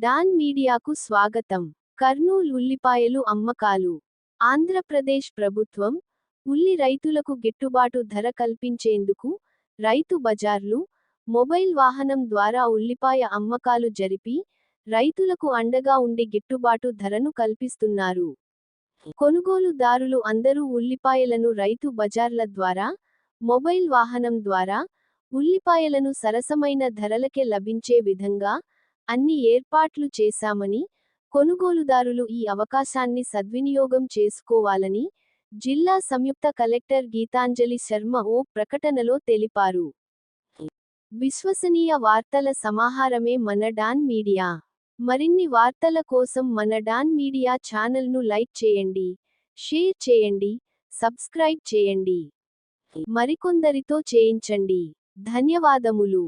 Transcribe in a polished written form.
Don మీడియాకు స్వాగతం. కర్నూల్ ఉల్లిపాయలు అమ్మకాలు. ఆంధ్రప్రదేశ్ ప్రభుత్వం ఉల్లి రైతులకు గిట్టుబాటు ధర కల్పించేందుకు రైతు బజార్లు, మొబైల్ వాహనం ద్వారా ఉల్లిపాయ అమ్మకాలు జరిపి రైతులకు అండగా ఉండి గిట్టుబాటు ధరను కల్పిస్తున్నారు. కొనుగోలుదారులు అందరూ ఉల్లిపాయలను రైతు బజార్ల ద్వారా, మొబైల్ వాహనం ద్వారా ఉల్లిపాయలను సరసమైన ధరలకే లభించే విధంగా అన్ని ఏర్పాట్లు చేశామని, కొనుగోలుదారులు ఈ అవకాశాన్ని సద్వినియోగం చేసుకోవాలని జిల్లా సంయుక్త కలెక్టర్ గీతాంజలి శర్మ ఓ ప్రకటనలో తెలిపారు. విశ్వసనీయ వార్తల సమాహారమే మన డాన్ మీడియా. మరిన్ని వార్తల కోసం మన డాన్ మీడియా ఛానల్ను లైక్ చేయండి, షేర్ చేయండి, సబ్స్క్రైబ్ చేయండి. మరికొందరితో చేయించండి. ధన్యవాదములు.